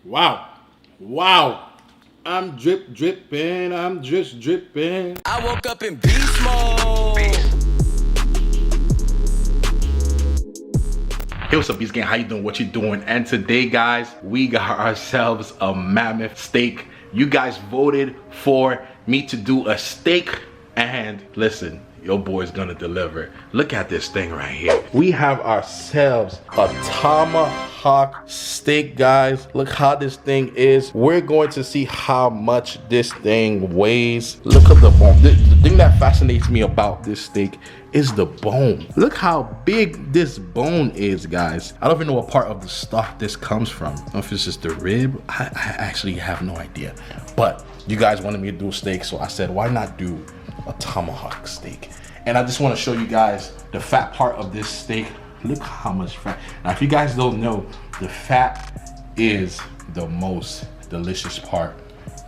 Wow. Wow. I'm dripping. I'm just dripping. I woke up in beast mode. Hey, what's up, Beast Gang? How you doing? What you doing? And today, guys, we got ourselves a mammoth steak. You guys voted for me to do a steak, and listen, your boy's gonna deliver. Look at this thing right here. We have ourselves a Tomahawk Steak, guys. Look how this thing is. We're going to see how much this thing weighs. Look at the bone. The thing that fascinates me about this steak is the bone. Look how big this bone is, guys. I don't even know what part of the stock this comes from. I don't know if it's just the rib. I actually have no idea. But you guys wanted me to do a steak, so I said, why not do a Tomahawk steak? And I just want to show you guys the fat part of this steak. Look how much fat. Now, if you guys don't know, the fat is the most delicious part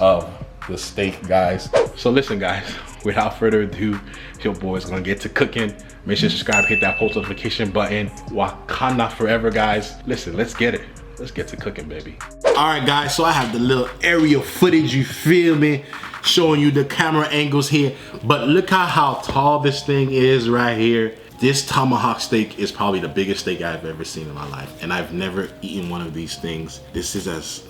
of the steak, guys. So listen, guys, without further ado, your boy's gonna get to cooking. Make sure to subscribe, hit that post notification button. Wakanda forever, guys. Listen, let's get it. Let's get to cooking, baby. All right, guys, so I have the little aerial footage, you feel me? Showing you the camera angles here. But look at how tall this thing is right here. This Tomahawk steak is probably the biggest steak I've ever seen in my life. And I've never eaten one of these things. This is as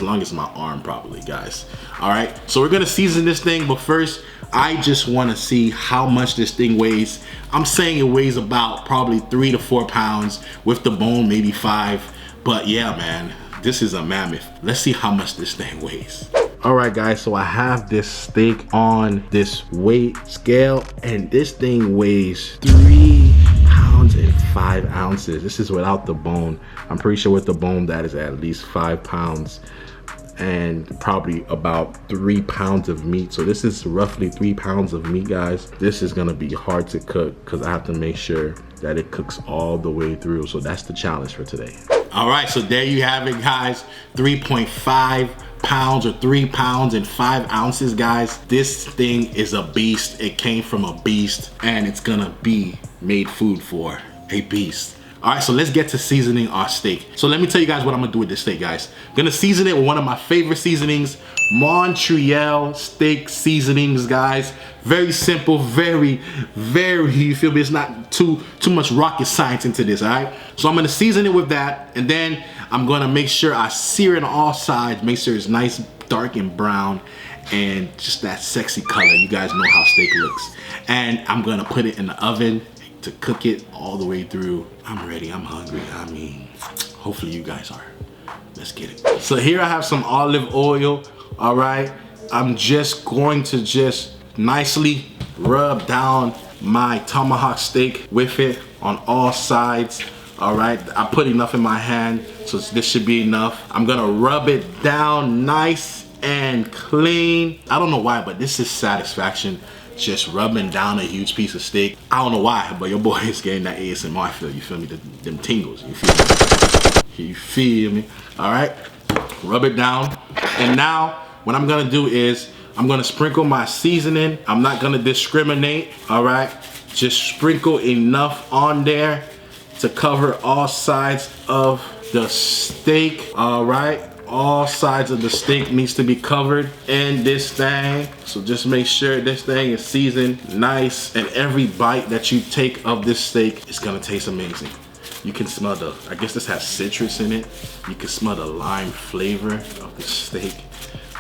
long as my arm probably, guys. All right, so we're gonna season this thing, but first, I just wanna see how much this thing weighs. I'm saying it weighs about probably 3 to 4 pounds with the bone, maybe 5. But yeah, man, this is a mammoth. Let's see how much this thing weighs. All right, guys, so I have this steak on this weight scale, and this thing weighs 3 pounds and 5 ounces. This is without the bone. I'm pretty sure with the bone, that is at least 5 pounds and probably about 3 pounds of meat. So this is roughly 3 pounds of meat, guys. This is gonna be hard to cook because I have to make sure that it cooks all the way through. So that's the challenge for today. All right, so there you have it, guys. 3.5 pounds or 3 pounds and 5 ounces, guys. This thing is a beast. It came from a beast, and it's gonna be made food for a beast. All right, so let's get to seasoning our steak. So let me tell you guys what I'm gonna do with this steak, guys. I'm gonna season it with one of my favorite seasonings, Montreal Steak seasonings, guys. Very simple, very, you feel me? It's not too much rocket science into this, all right? So I'm gonna season it with that, and then I'm gonna make sure I sear it on all sides, make sure it's nice, dark and brown, and just that sexy color. You guys know how steak looks. And I'm gonna put it in the oven to cook it all the way through. I'm ready, I'm hungry. I mean, hopefully you guys are. Let's get it. So here I have some olive oil, all right? I'm just going to nicely rub down my Tomahawk steak with it on all sides, all right? I put enough in my hand, so this should be enough. I'm gonna rub it down nice and clean. I don't know why, but this is satisfaction. Just rubbing down a huge piece of steak. I don't know why, but your boy is getting that ASMR feel. You feel me? Them tingles. You feel me? You feel me? All right. Rub it down. And now, what I'm gonna do is I'm gonna sprinkle my seasoning. I'm not gonna discriminate. All right. Just sprinkle enough on there to cover all sides of the steak. All right. All sides of the steak needs to be covered in this thing. So just make sure this thing is seasoned nice, and every bite that you take of this steak is gonna taste amazing. You can smell I guess this has citrus in it. You can smell the lime flavor of the steak.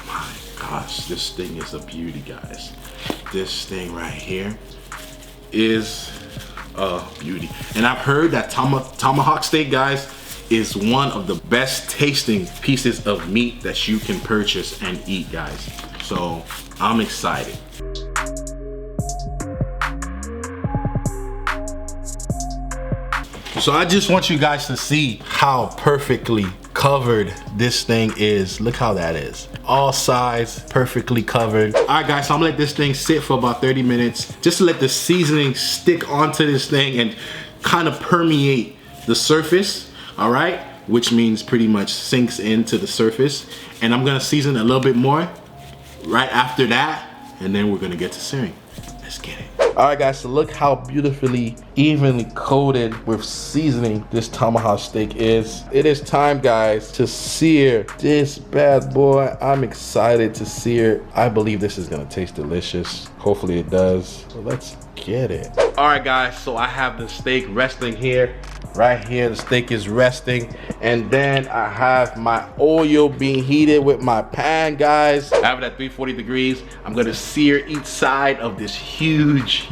My gosh, this thing is a beauty, guys. This thing right here is a beauty. And I've heard that Tomahawk steak, guys, is one of the best tasting pieces of meat that you can purchase and eat, guys. So I'm excited. So I just want you guys to see how perfectly covered this thing is. Look how that is. All sides perfectly covered. All right, guys, so I'm gonna let this thing sit for about 30 minutes just to let the seasoning stick onto this thing and kind of permeate the surface. All right, which means pretty much sinks into the surface. And I'm gonna season a little bit more right after that, and then we're gonna get to searing. Let's get it. All right, guys, so look how beautifully evenly coated with seasoning this tomahawk steak is. It is time, guys, to sear this bad boy. I'm excited to sear. I believe this is gonna taste delicious. Hopefully it does. So let's get it. All right, guys, so I have the steak resting here. Right here, the steak is resting. And then I have my oil being heated with my pan, guys. I have it at 340 degrees. I'm gonna sear each side of this huge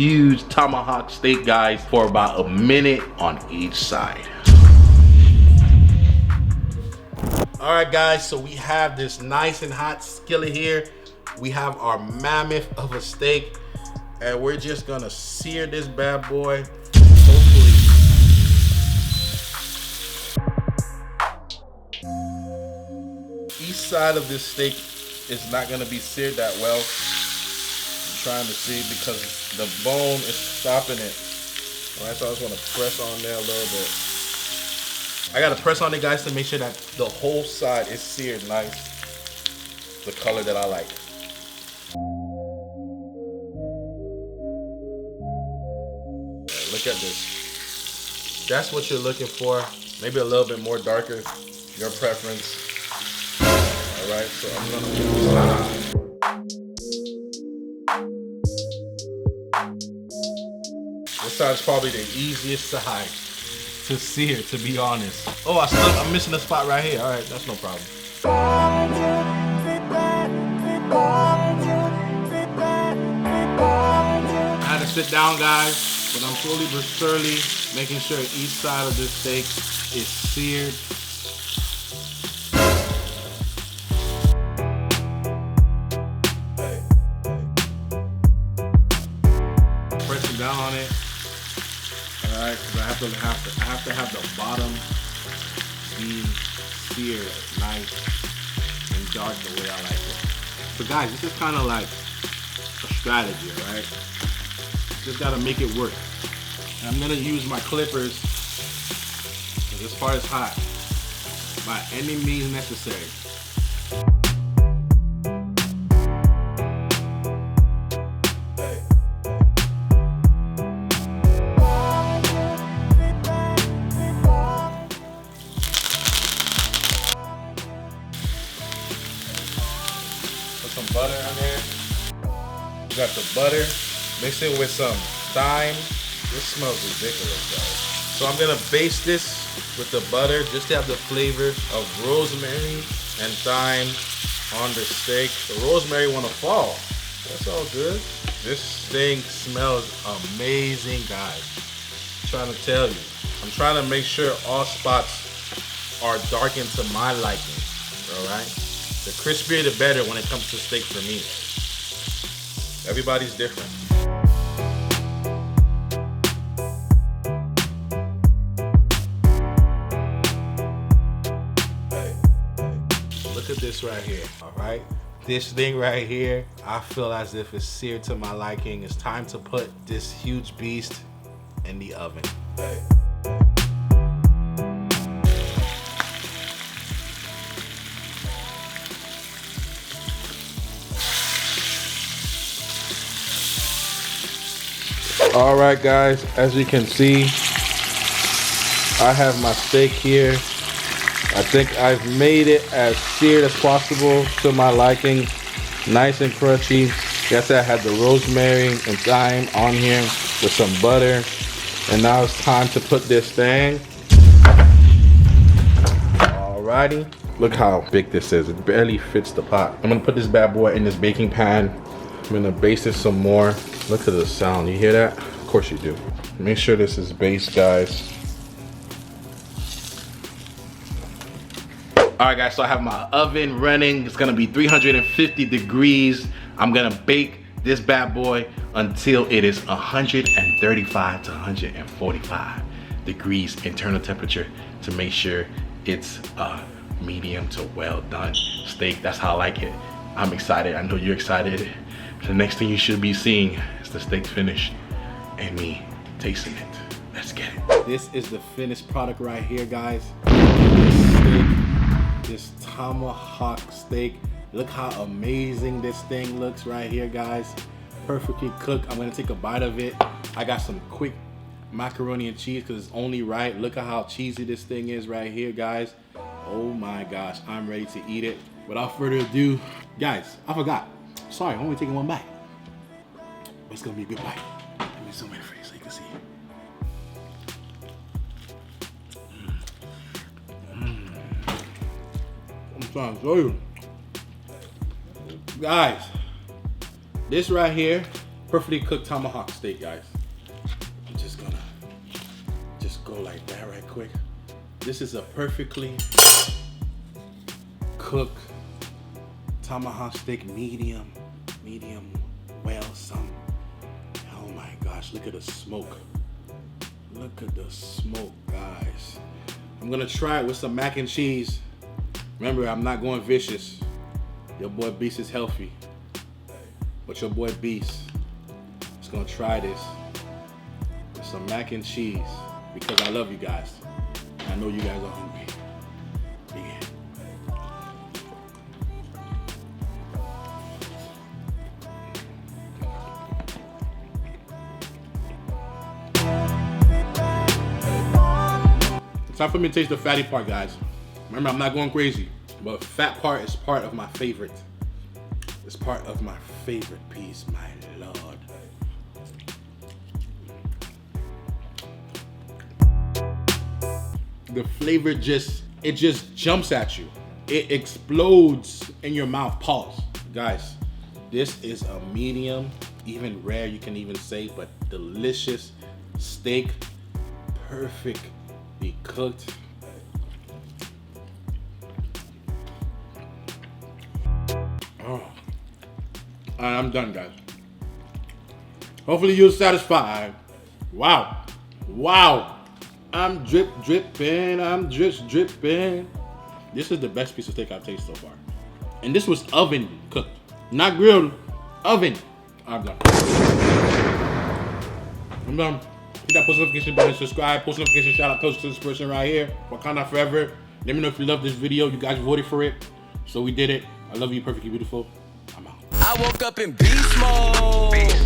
tomahawk steak, guys, for about a minute on each side. All right, guys, so we have this nice and hot skillet here. We have our mammoth of a steak, and we're just gonna sear this bad boy. Hopefully, each side of this steak is not gonna be seared that well. I'm trying to see because the bone is stopping it. All right, so I just wanna press on there a little bit. I gotta press on it, guys, to make sure that the whole side is seared nice. The color that I like. Look at this. That's what you're looking for. Maybe a little bit more darker, your preference. All right, so I'm gonna move this side. This side's probably the easiest side to sear, to be honest. Oh, I'm missing a spot right here. All right, that's no problem. I had to sit down, guys. But I'm slowly but surely making sure each side of this steak is seared. Pressing down on it. All right, because I have to have the bottom be seared nice and dark the way I like it. So guys, this is kind of like a strategy, all right? Just gotta make it work. And I'm gonna use my clippers because this part is hot by any means necessary. Put some butter on there. You got the butter. Mix it with some thyme. This smells ridiculous, guys. So I'm gonna baste this with the butter just to have the flavor of rosemary and thyme on the steak. The rosemary wanna fall. That's all good. This thing smells amazing, guys. I'm trying to tell you. I'm trying to make sure all spots are darkened to my liking, all right? The crispier the better when it comes to steak for me. Everybody's different. Look at this right here, all right? This thing right here, I feel as if it's seared to my liking. It's time to put this huge beast in the oven. All right, guys, as you can see, I have my steak here. I think I've made it as seared as possible to my liking. Nice and crunchy. Yes, I had the rosemary and thyme on here with some butter. And now it's time to put this thing. Alrighty. Look how big this is. It barely fits the pot. I'm gonna put this bad boy in this baking pan. I'm gonna baste it some more. Look at the sound. You hear that? Of course you do. Make sure this is based, guys. All right, guys, so I have my oven running. It's gonna be 350 degrees. I'm gonna bake this bad boy until it is 135 to 145 degrees internal temperature to make sure it's a medium to well done steak. That's how I like it. I'm excited. I know you're excited. The next thing you should be seeing is the steak finished and me tasting it. Let's get it. This is the finished product right here, guys. This tomahawk steak. Look how amazing this thing looks right here, guys. perfectly cooked. I'm gonna take a bite of it. I got some quick macaroni and cheese because it's only right. Look at how cheesy this thing is right here, guys. Oh my gosh, I'm ready to eat it. Without further ado, guys, I forgot. Sorry, I'm only taking one bite. But it's gonna be a good bite. Let me zoom in for you so you can see. I'm trying to show you. Guys, this right here, perfectly cooked tomahawk steak, guys. I'm just gonna go like that right quick. This is a perfectly cooked tomahawk steak, medium well some. Oh my gosh, look at the smoke. Look at the smoke, guys. I'm gonna try it with some mac and cheese. Remember, I'm not going vicious. Your boy Beast is healthy. But your boy Beast is gonna try this with some mac and cheese because I love you guys. I know you guys are hungry. Yeah. It's time for me to taste the fatty part, guys. Remember, I'm not going crazy, but fat part is part of my favorite. It's part of my favorite piece, my lord. The flavor just jumps at you. It explodes in your mouth. Pause. Guys, this is a medium, even rare you can even say, but delicious steak. Perfectly cooked. Oh. Alright, I'm done, guys. Hopefully you're satisfied. Wow. Wow. I'm dripping. I'm just dripping. This is the best piece of steak I've tasted so far. And this was oven cooked. Not grilled. Oven. I'm done. I'm done. Hit that post notification button, subscribe, post notification, shout out to this person right here. Wakanda forever. Let me know if you love this video. You guys voted for it. So we did it. I love you, perfectly beautiful. I'm out. I woke up in beast mode.